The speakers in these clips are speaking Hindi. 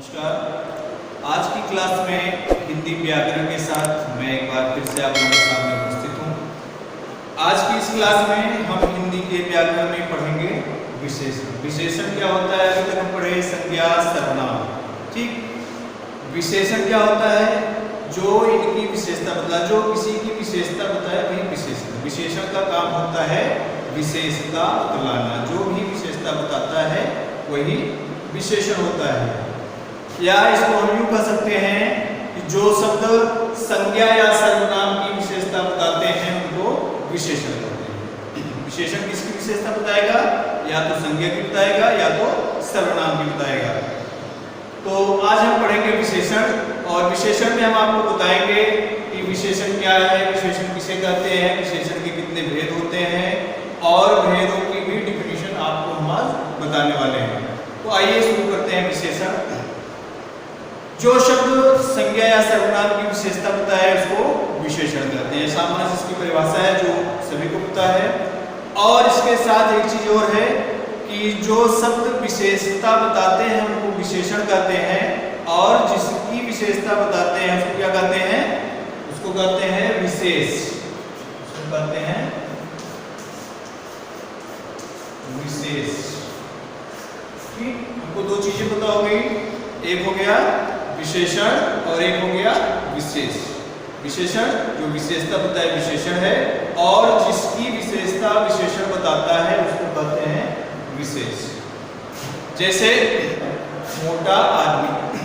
नमस्कार। आज की क्लास में हिंदी व्याकरण के साथ मैं एक बार फिर से आप लोगों के सामने उपस्थित हूँ। आज की इस क्लास में हम हिंदी के व्याकरण में पढ़ेंगे विशेषण। विशेषण क्या होता है? अभी तक हम पढ़े संज्ञा, सर्वनाम। ठीक, विशेषण क्या होता है? जो इनकी विशेषता बता, जो किसी की विशेषता बताए वही विशेषण। विशेषण का काम होता है विशेषता बतलाना। जो भी विशेषता बताता है वही विशेषण होता है। या इसको हम यूं कह सकते हैं कि जो शब्द संज्ञा या सर्वनाम की विशेषता बताते हैं उनको विशेषण कहते हैं। विशेषण किसकी विशेषता बताएगा? या तो संज्ञा की बताएगा या तो सर्वनाम की बताएगा। तो आज हम पढ़ेंगे विशेषण, और विशेषण में हम आपको बताएंगे कि विशेषण क्या है, विशेषण किसे कहते हैं, विशेषण के कितने भेद होते हैं, और भेदों की भी डिफिनीशन आपको हम आज बताने वाले हैं। तो आइए शुरू करते हैं विशेषण। जो शब्द संज्ञा या सर्वनाम की विशेषता बताए उसको विशेषण कहते हैं। सामान्य इसकी परिभाषा है जो सभी को पता है। और इसके साथ एक चीज और है कि जो शब्द विशेषता बताते हैं उनको विशेषण कहते हैं, और जिसकी विशेषता बताते हैं उसको क्या कहते हैं? उसको कहते हैं विशेष। उसको कहते हैं विशेष। ठीक, हमको दो चीजें पता हो गई, एक हो गया विशेषण और एक हो गया विशेष। विशेषण जो विशेषता बताए विशेषण है, और जिसकी विशेषता विशेषण बताता है उसको कहते हैं विशेष। जैसे मोटा आदमी।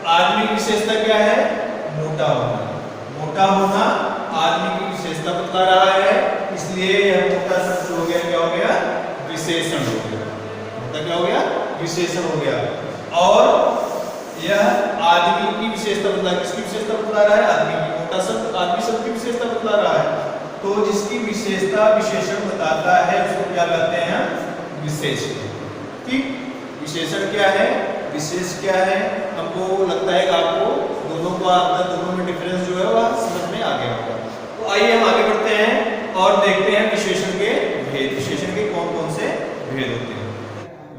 आदमी की विशेषता क्या है? मोटा होना। मोटा होना आदमी की विशेषता बता रहा है, इसलिए यह मोटा शब्द हो गया, क्या हो गया? विशेषण हो गया। मोटा क्या हो गया? विशेषण हो गया। और यह आदमी की विशेषता बता, किसकी विशेषता बता रहा है? आदमी की। मोटा शब्द आदमी शब्द की विशेषता बता रहा है, तो जिसकी विशेषता विशेषण बताता है उसको क्या कहते हैं? विशेषण। ठीक, विशेषण क्या है, विशेष क्या है? हमको लगता है कि आपको दोनों का अंतर, दोनों में डिफरेंस जो है वह समझ में आ गया होगा। तो आइए हम आगे बढ़ते हैं और देखते हैं विशेषण के भेद। विशेषण के कौन कौन से भेद होते हैं?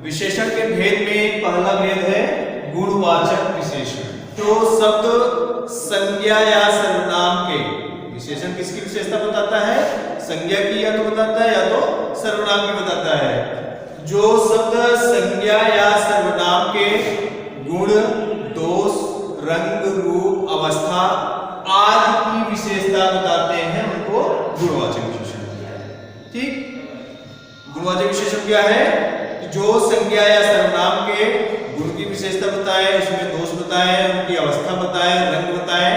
विशेषण के भेद में पहला भेद है गुणवाचक विशेषण। जो शब्द संज्ञा या सर्वनाम के, विशेषण किसकी विशेषता बताता है? संज्ञा की या तो बताता है या तो सर्वनाम की बताता है। जो शब्द संज्ञा या सर्वनाम के गुण, दोष, रंग, रूप, अवस्था आदि की विशेषता बताते हैं उनको गुणवाचक विशेषण। ठीक, गुणवाचक विशेषण क्या है? जो संज्ञा या सर्वनाम के गुण की विशेषता बताए, उसमें दोष बताए, उनकी अवस्था बताए, रंग बताए,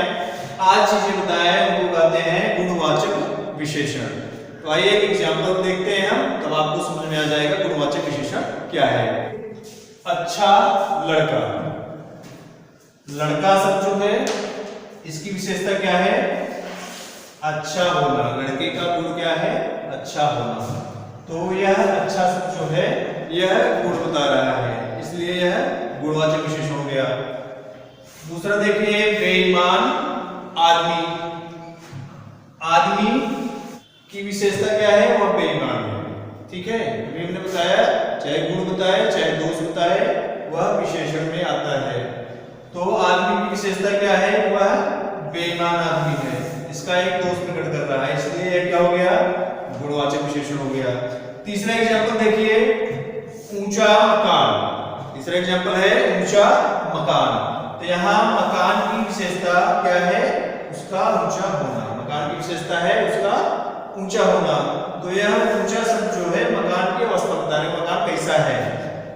आज चीजें बताए, उनको कहते हैं गुणवाचक विशेषण। तो आइए एक एग्जांपल देखते हैं हम, तब आपको समझ में आ जाएगा गुणवाचक विशेषण क्या है। अच्छा लड़का। लड़का शब्द जो है इसकी विशेषता क्या है? अच्छा होना। लड़के का गुण क्या है? अच्छा होना। तो यह अच्छा शब्द जो है यह गुण बता रहा है, इसलिए यह गुणवाचक विशेषण हो गया। दूसरा देखिए बेईमान आदमी। आदमी की विशेषता क्या है? वह बेईमान है। ठीक है, हमने बताया चाहे गुण बताए चाहे दोष बताए वह विशेषण में आता है। तो आदमी की विशेषता क्या है? वह बेईमान आदमी है। इसका एक दोष प्रकट कर रहा है, इसलिए यह क्या हो गया? गुणवाचक विशेषण हो गया। तीसरा एग्जांपल देखिए ऊंचा मकान। तीसरा एग्जांपल है ऊंचा मकान। तो यहाँ मकान की विशेषता क्या है? उसका ऊंचा होना। मकान की विशेषता है उसका ऊंचा होना। तो यह ऊंचा शब्द जो है मकान की अवस्था बता रहे, मकान कैसा है,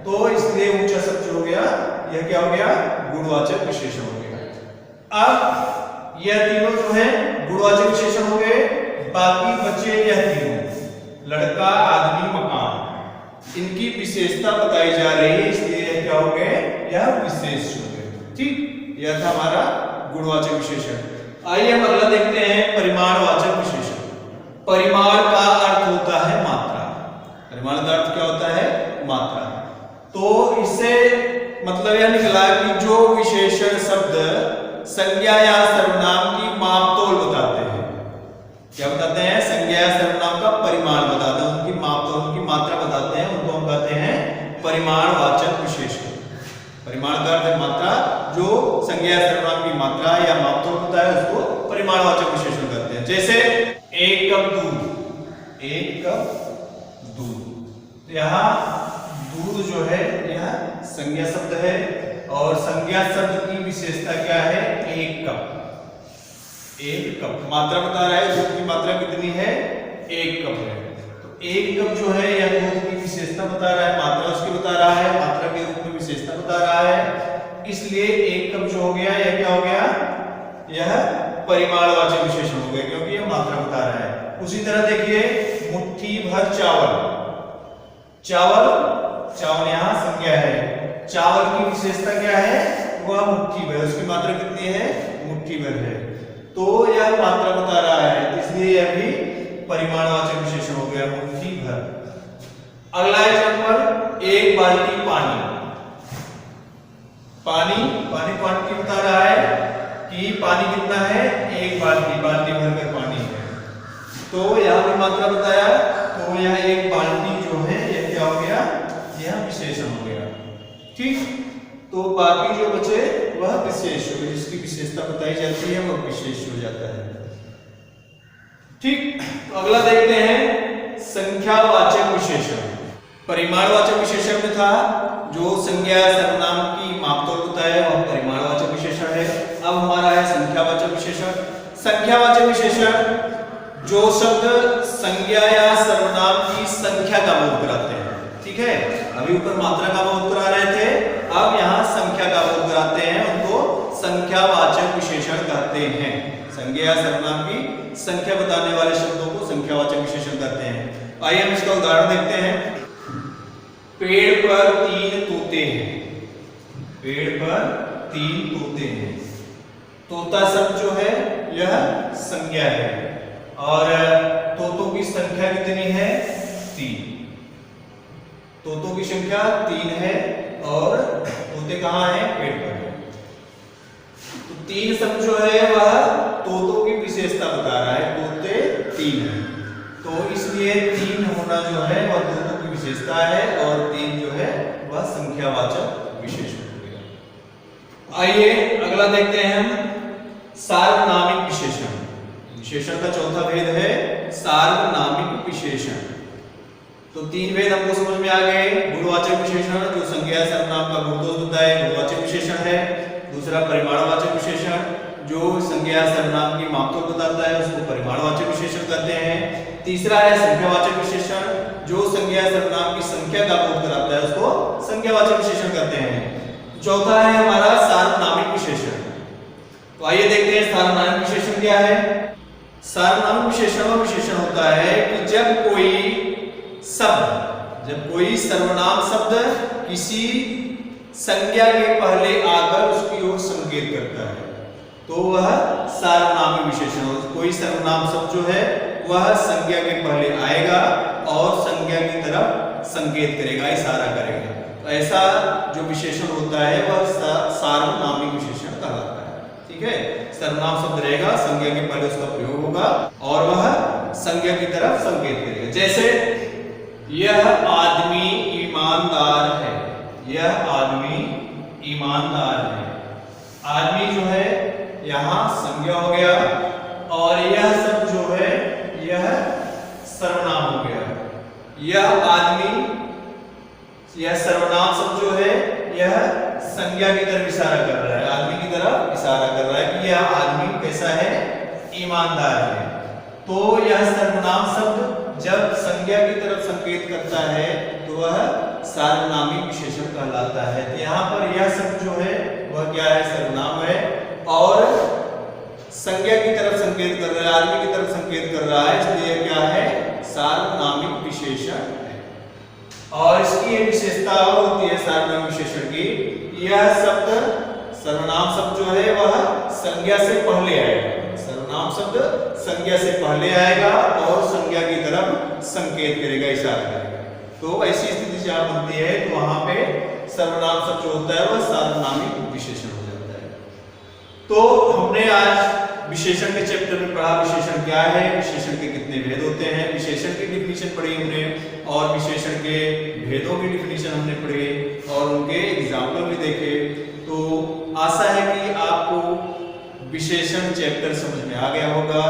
तो इसलिए ऊंचा शब्द जो हो गया यह क्या हो गया? गुणवाचक विशेषण हो गया। अब यह तीनों जो है गुणवाचक विशेषण हो गए। बाकी बचे यह तीनों, लड़का, आदमी, मकान, इनकी विशेषता बताई जा रही है, इसलिए यह क्या हो गए? यह विशेष हो गए। ठीक, यह था हमारा गुणवाचक विशेषण। आइए हम अगला देखते हैं परिमाणवाचक विशेषण। परिमाण का अर्थ होता है मात्रा। परिमाण का अर्थ क्या होता है? मात्रा। तो इससे मतलब यह निकला कि जो विशेषण शब्द संज्ञा या सर्वनाम की मापतोल बताते हैं, क्या बताते हैं? संज्ञा या सर्वनाम का परिमाण बताते हैं, उनकी मापतोल, उनकी मात्रा बताते हैं, उनको हम कहते हैं परिमाणवाचक विशेषण। संज्ञा सर्वनाम की मात्रा या मापतोल होता है उसको परिमाणवाचक विशेषण कहते हैं। जैसे एक कप दूध, एक कप दूध, तो यहाँ दूध जो है यह संज्ञा शब्द है और संज्ञा शब्द की विशेषता क्या है, एक कप। एक कप मात्रा बता रहा है, दूध की मात्रा कितनी है, एक कप है। तो एक कप जो है यह दूध की विशेषता बता रहा है, मात्रा उसकी बता रहा है, मात्रा के रूप में विशेषता बता रहा है। इसलिए एक कप जो हो गया यह क्या हो गया, यह परिमाणवाचक विशेषण हो गया क्योंकि यह मात्रा बता रहा है। उसी तरह देखिए मुट्ठी भर चावल, चावल, चावल यहाँ संज्ञा है, चावल की विशेषता क्या है, वह मुट्ठी भर, उसकी मात्रा कितनी है, मुट्ठी भर है। तो यह मात्रा बता रहा है, इसलिए यह भी परिमाणवाचक विशेषण हो गया, मुट्ठी भर। अगला एग्जांपल, एक बाल्टी पानी, पानी, पानी क्वांटिटी बता रहा है कि पानी कितना है, एक बाल्टी, बाल्टी भरकर पानी है। तो यहाँ भी मात्रा बताया, तो यह एक बाल्टी जो है यह क्या हो गया, यह विशेषण हो गया। ठीक, तो बाकी जो बचे वह विशेष हो, जिसकी विशेषता बताई जाती है वह विशेष हो जाता है। ठीक, तो अगला देखते हैं संख्यावाचक विशेषण। परिमाणवाचक विशेषण में था जो संज्ञा सर्वनाम की मापतोल होता है वह परिमाणवाचक विशेषण है। अब हमारा है संख्यावाचक विशेषण। संख्यावाचक विशेषण जो शब्द संज्ञा या सर्वनाम की संख्या का बोध कराते हैं। ठीक है, अभी ऊपर मात्रा का बोध करा रहे थे, अब यहाँ संख्या का बोध कराते हैं, उनको संख्यावाचक विशेषण कहते हैं। संज्ञा या सर्वनाम की संख्या बताने वाले शब्दों को संख्यावाचक विशेषण कहते हैं। आइए हम इसका उदाहरण देखते हैं। पेड़ पर 3 तोते हैं, पेड़ पर 3 तोते हैं। तोता शब्द जो है यह संज्ञा है और तोतों की संख्या कितनी है, 3। तोतों की संख्या 3 है और तोते कहाँ हैं, पेड़ पर है। तो 3 शब्द जो है वह तोतों की विशेषता बता रहा है, तोते 3 हैं, तो इसलिए 3 होना जो है वह तोतों की विशेषता है और 3 जो है वह संख्यावाचक विशेषण हो गया। आइए अगला देखते हैं हम सार्वनामिक विशेषण। विशेषण का चौथा भेद है सार्वनामिक विशेषण। तो 3 भेद हमको समझ में आ गए। गुणवाचक विशेषण जो संज्ञा सर्वनाम का गुणदोष बताए गुणवाचक विशेषण है। दूसरा परिमाणवाचक विशेषण जो संज्ञा सर्वनाम की मापतोल बताता है उसको परिमाणवाचक विशेषण कहते हैं। तीसरा है संख्यावाचक विशेषण जो संज्ञा सर्वनाम की संख्या का बोध कराता है उसको संख्यावाचक विशेषण कहते हैं। चौथा है हमारा सार्वनामिक विशेषण। तो आइए देखते हैं सार्वनामिक विशेषण क्या है। सार्वनामिक विशेषण वो विशेषण होता है कि जब कोई शब्द, जब कोई सर्वनाम शब्द किसी संज्ञा के पहले आकर उसकी ओर संकेत करता है तो वह सार्वनामिक विशेषण हो। कोई सर्वनाम शब्द जो है वह संज्ञा के पहले आएगा और संज्ञा की तरफ संकेत करेगा, इशारा करेगा, तो ऐसा जो विशेषण होता है वह सार्वनामिक विशेषण कहलाता है। ठीक है, सर्वनाम शब्द रहेगा, संज्ञा के पहले उसका प्रयोग होगा और वह संज्ञा की तरफ संकेत करेगा। जैसे यह आदमी ईमानदार है, यह आदमी ईमानदार है। आदमी जो है यहाँ संज्ञा हो गया और यह सब जो है यह सर्वनाम हो गया। यह आदमी, यह सर्वनाम शब्द जो है यह संज्ञा की तरफ इशारा कर रहा है, आदमी की तरफ इशारा कर रहा है कि यह आदमी कैसा है, ईमानदार है। तो यह सर्वनाम शब्द जब संज्ञा की तरफ संकेत करता है तो वह सार्वनामिक विशेषण कहलाता है। तो यहाँ पर यह शब्द जो है वह क्या है, सर्वनाम है और संज्ञा की तरफ संकेत कर रहा है, आदमी की तरफ संकेत कर रहा है, इसलिए क्या है, सार्वनामिक विशेषण है। और इसकी एक विशेषता और होती है सार्वनामिक विशेषण की, यह शब्द सर्वनाम शब्द जो है वह संज्ञा से पहले आएगा। सर्वनाम शब्द संज्ञा से पहले आएगा और संज्ञा की तरफ संकेत करेगा, इशारा करेगा। तो ऐसी स्थिति जहां बनती है तो वहां पे सर्वनाम शब्द जो होता है वह सार्वनामिक विशेषण हो जाता है। तो हमने आज विशेषण के चैप्टर में पढ़ा विशेषण क्या है, विशेषण के कितने भेद होते हैं, विशेषण की डिफिनीशन पढ़ी हमने और विशेषण के भेदों की डिफिनीशन हमने पढ़ी और उनके एग्जाम्पल भी देखे। तो आशा है कि आप विशेषण चैप्टर समझ में आ गया होगा।